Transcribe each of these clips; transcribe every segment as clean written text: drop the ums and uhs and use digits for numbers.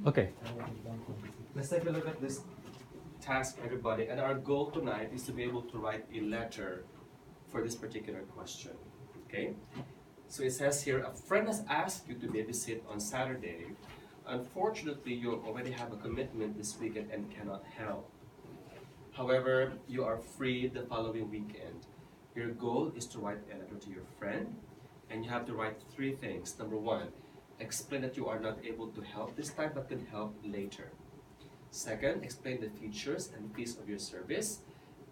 Okay. Let's take a look at this task, everybody. And our goal tonight is to be able to write a letter for this particular question. Okay? So it says here, a friend has asked you to babysit on Saturday. Unfortunately, you already have a commitment this weekend and cannot help. However, you are free the following weekend. Your goal is to write a letter to your friend, and you have to write 3 things. Number 1, explain that you are not able to help this time but can help later. Second, explain the features and fees of your service.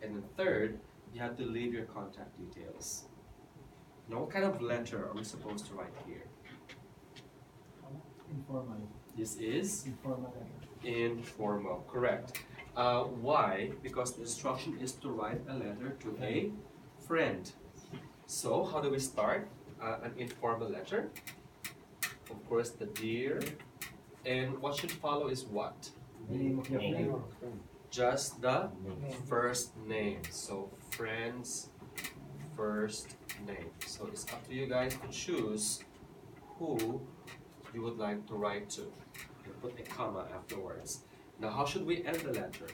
And then third, you have to leave your contact details. Now, what kind of letter are we supposed to write here? Informal. This is Informal. informal, correct. Why? Because the instruction is to write a letter to a friend. So, how do we start an informal letter? Of course, the dear. And what should follow is what? Name of your friend. Just the first name. So, friend's first name. So, it's up to you guys to choose who you would like to write to. You put a comma afterwards. Now, how should we end the letter?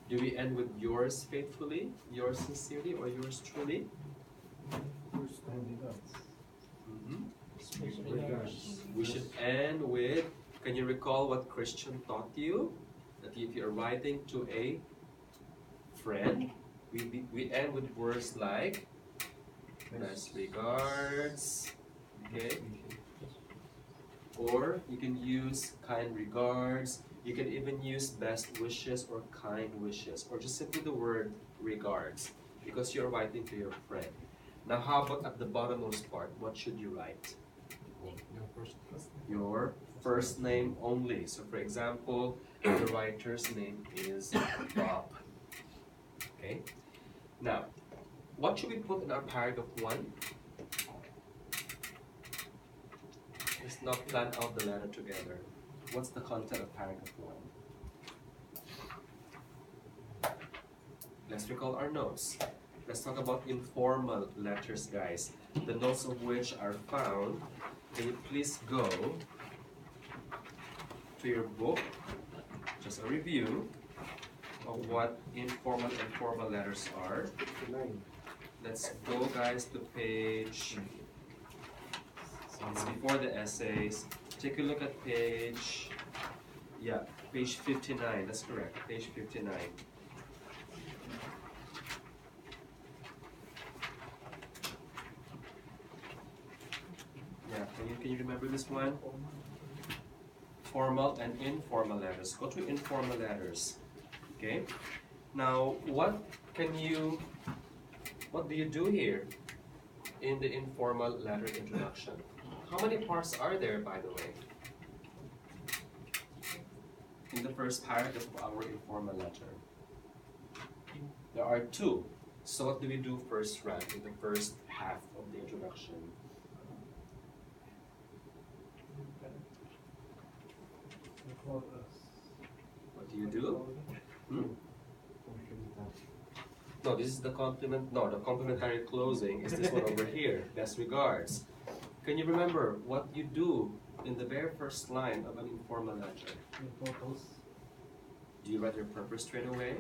Do we end with yours faithfully, yours sincerely, or yours truly? First time regards. We should end with, can you recall what Christian taught you? That if you're writing to a friend, we end with words like best regards, okay? Or you can use kind regards. You can even use best wishes or kind wishes, or just simply the word regards, because you're writing to your friend. Now, how about at the bottommost part? What should you write? Your first name only. So, for example, the writer's name is Bob. Okay. Now, what should we put in our paragraph 1? Let's now plan out the letter together. What's the content of paragraph 1? Let's recall our notes. Let's talk about informal letters, guys. The notes of which are found. Can you please go to your book? Just a review of what informal and formal letters are. Let's go, guys, to page. It's before the essays. Take a look at page 59. That's correct. Page 59. Yeah, can you remember this one? Formal and informal letters. Go to informal letters. Okay. Now, what do you do here in the informal letter introduction? How many parts are there, by the way? In the first paragraph of our informal letter. There are 2. So what do we do first, Rand, in the first half of the introduction? What do you do? No, this is the compliment. No, the complimentary closing is this one over here. Best regards. Can you remember what you do in the very first line of an informal letter? Do you write your purpose straight away?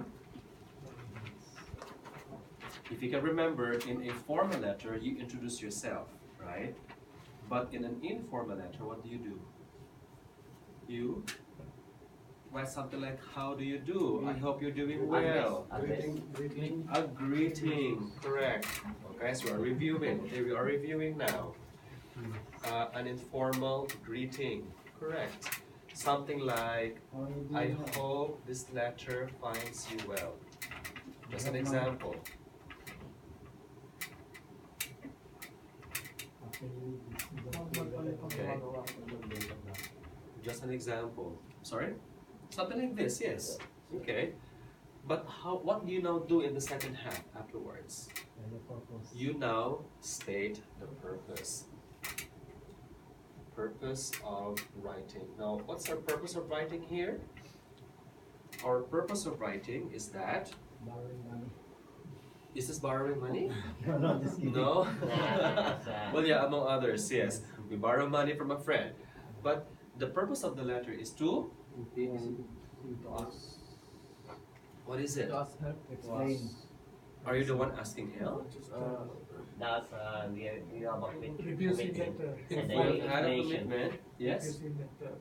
If you can remember, in a formal letter, you introduce yourself, right? But in an informal letter, what do? You write something like, how do you do? I hope you're doing well. A greeting, correct. Okay, so we're reviewing. Okay, we are reviewing now. An informal greeting, correct. Something like, I hope this letter finds you well. Just an example. Okay. Just an example. Sorry? Something like this, yes. Okay. But what do you now do in the second half afterwards? You now state the purpose. Purpose of writing. Now, what's our purpose of writing here? Our purpose of writing is that... Borrowing money. Is this borrowing money? No, just kidding. No? Well, yeah, among others, yes. We borrow money from a friend. But the purpose of the letter is to, what is it? Explain. Are you the one asking help? That's we have a Refusing commitment. letter. And For then had a explanation. commitment, yes. Refusing letter.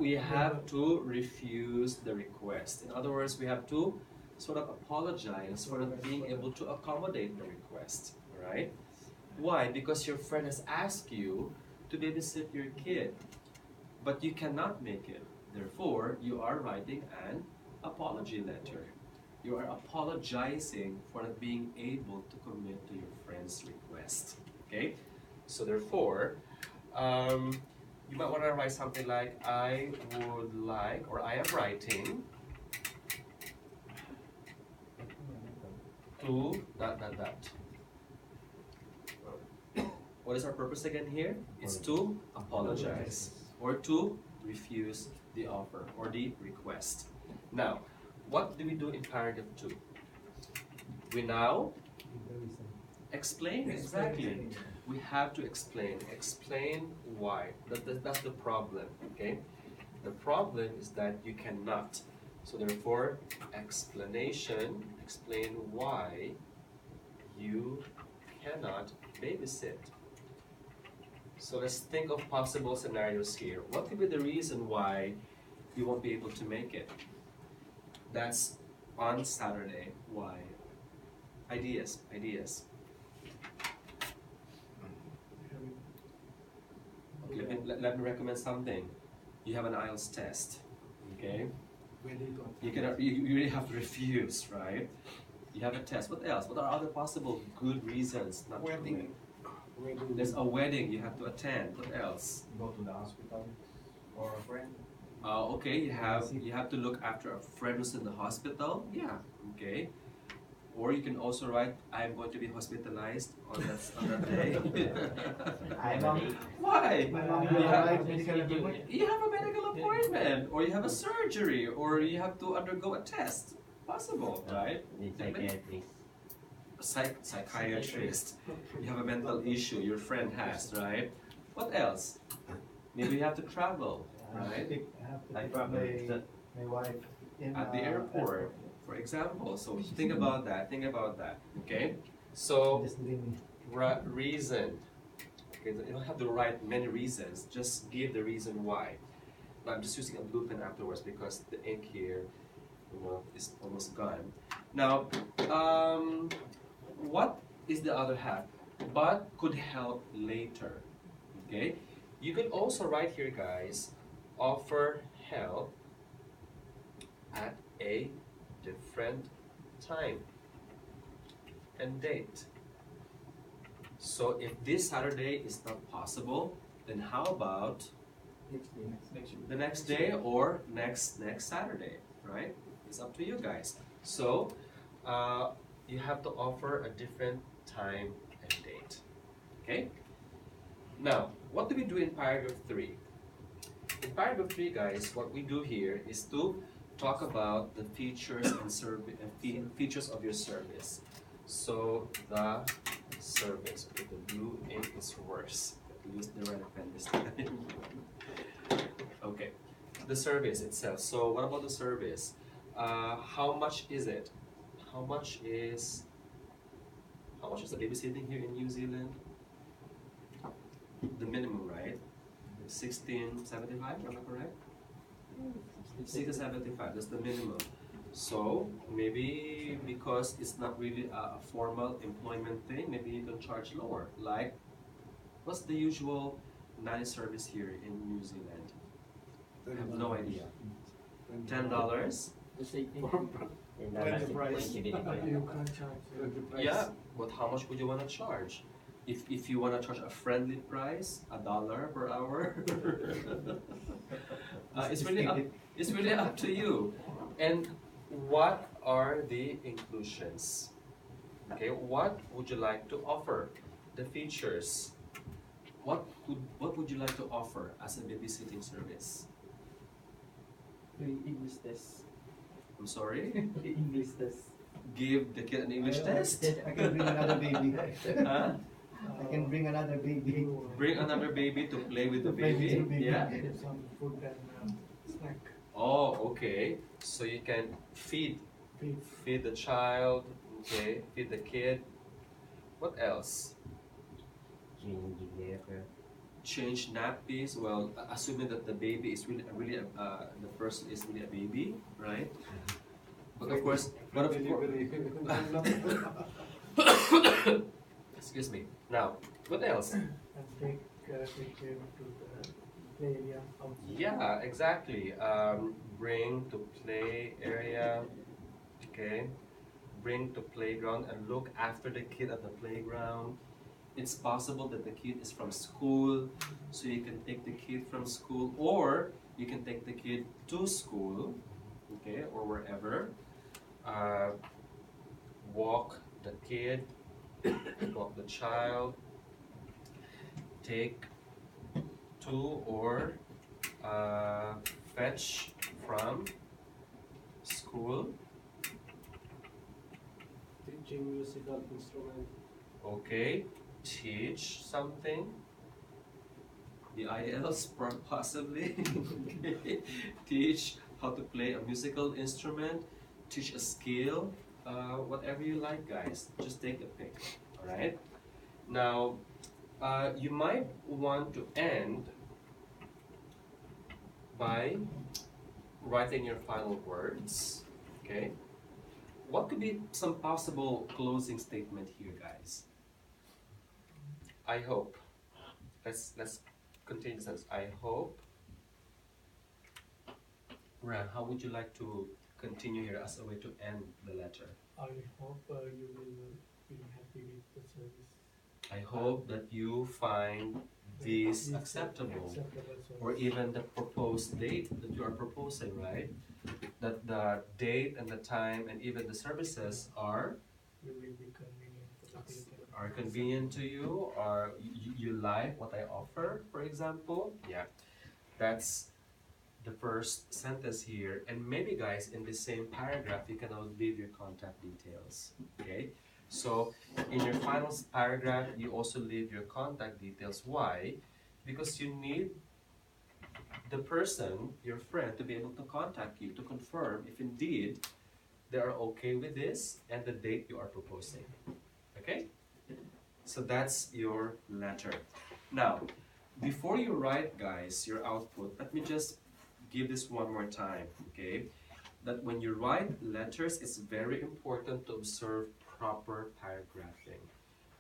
We have to refuse the request. In other words, we have to sort of apologize for not being able to accommodate the request. Right? Why? Because your friend has asked you to babysit your kid, but you cannot make it. Therefore, you are writing an apology letter. You are apologizing for not being able to commit to your friend's request. Okay? So therefore, you might want to write something like, I would like, or I am writing to ... What is our purpose again here? It's to apologize or to refuse the offer or the request. Now, what do we do in paragraph 2? We now explain, exactly. We have to explain why. That's the problem, okay? The problem is that you cannot. So therefore, explanation, explain why you cannot babysit. So let's think of possible scenarios here. What could be the reason why you won't be able to make it? That's on Saturday. Why? Ideas. Okay, let me recommend something. You have an IELTS test, okay? You really have to refuse, right? You have a test. What else? What are other possible good reasons not to do it? There's a wedding you have to attend. What else? Go to the hospital or a friend. Okay, you have to look after a friend who's in the hospital. Yeah, okay. Or you can also write, I'm going to be hospitalized on that day. Why? My mom You have, had a medical appointment. you have a medical appointment, or you have a surgery, or you have to undergo a test. Possible, right? The psychiatrist. Psychiatrist. You have a mental issue your friend has, right? What else? Maybe you have to travel, I have to right? pick my wife in At the airport, for example. So think about that. Okay. So Just leave me. reason. Okay, you don't have to write many reasons. Just give the reason why. Now, I'm just using a blue pen afterwards because the ink here, is almost gone. Now, what is the other half? But could help later. Okay. You could also write here, guys, offer help at a different time and date. So if this Saturday is not possible, then how about the next day or next Saturday, right? It's up to you guys. So you have to offer a different time and date. Okay? Now, what do we do in paragraph 3? In paragraph 3, guys, what we do here is to talk about the features and features of your service. So the service. Okay, the blue ink is worse. Use the red pen this time. Okay, the service itself. So what about the service? How much is it? How much is the babysitting here in New Zealand? The minimum, right? 16.75, am I correct? 16.75, that's the minimum. So maybe because it's not really a formal employment thing, maybe you can charge lower. Like, what's the usual nanny service here in New Zealand? I have no idea. $10? And that's the price. possibility. You can't charge. Yeah, but how much would you want to charge? If you want to charge a friendly price, $1 per hour, it's really up to you. And what are the inclusions? Okay, what would you like to offer? The features. What would you like to offer as a babysitting service? English test. I'm sorry? English test. Give the kid an English test? I can bring another baby. Huh? I can bring another baby. Bring another baby to play with the To play with baby. the baby. Yeah. Get some food and snack. Oh, okay. So you can feed the child. Okay, feed the kid. What else? Changing diaper. Change nappies. Well, assuming that the baby is really the person is really a baby, right? But of course, excuse me. Now, what else? And take care to the play area outside. Yeah, exactly. Bring to play area. Okay. Bring to playground and look after the kid at the playground. It's possible that the kid is from school, so you can take the kid from school, or you can take the kid to school, okay, or wherever. Walk the kid, walk the child, take to or fetch from school. Teaching musical instrument. Okay, teach something. The IELTS possibly. Okay. Teach how to play a musical instrument. Teach a skill. Whatever you like, guys. Just take a pick. All right. Now, you might want to end by writing your final words. Okay. What could be some possible closing statement here, guys? I hope. Let's continue the sentence. I hope. Ran, how would you like to continue here as a way to end the letter? I hope you will be happy with the service. I hope that you find this acceptable, or even the proposed date that you are proposing, right? That the date and the time and even the services are convenient to you, or you like what I offer, for example. Yeah, that's the first sentence here. And maybe, guys, in the same paragraph you can now leave your contact details. Okay, so in your final paragraph you also leave your contact details. Why? Because you need the person, your friend, to be able to contact you to confirm if indeed they are okay with this and the date you are proposing. Okay, so that's your letter. Now, before you write, guys, your output, let me just give this one more time. Okay, that when you write letters, it's very important to observe proper paragraphing.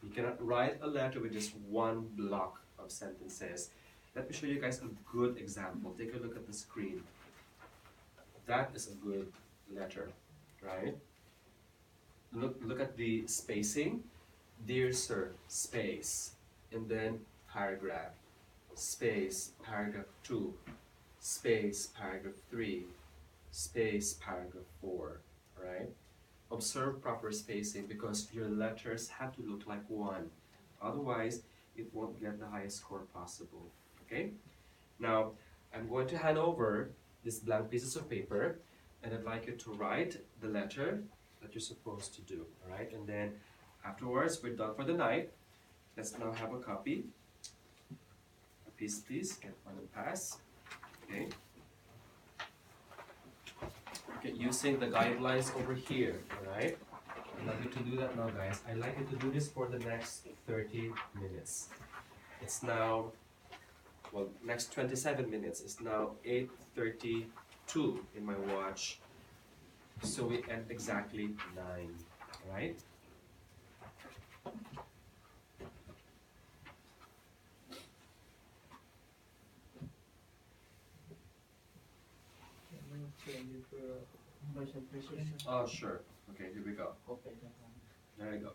You cannot write a letter with just one block of sentences. Let me show you guys a good example. Take a look at the screen. That is a good letter, right? Look at the spacing. Dear sir, space, and then paragraph, space, paragraph 2, space, paragraph 3, space, paragraph 4, right? Observe proper spacing because your letters have to look like one. Otherwise, it won't get the highest score possible, okay? Now, I'm going to hand over these blank pieces of paper, and I'd like you to write the letter that you're supposed to do, all right? And then afterwards, we're done for the night. Let's now have a copy. A piece, please. Get one and pass. Okay. Okay, using the guidelines over here, alright? I'd like you to do that now, guys. I'd like you to do this for the next 30 minutes. It's now, well, next 27 minutes. It's now 8:32 in my watch. So we end exactly 9, alright? Oh, sure. Okay, here we go. There you go.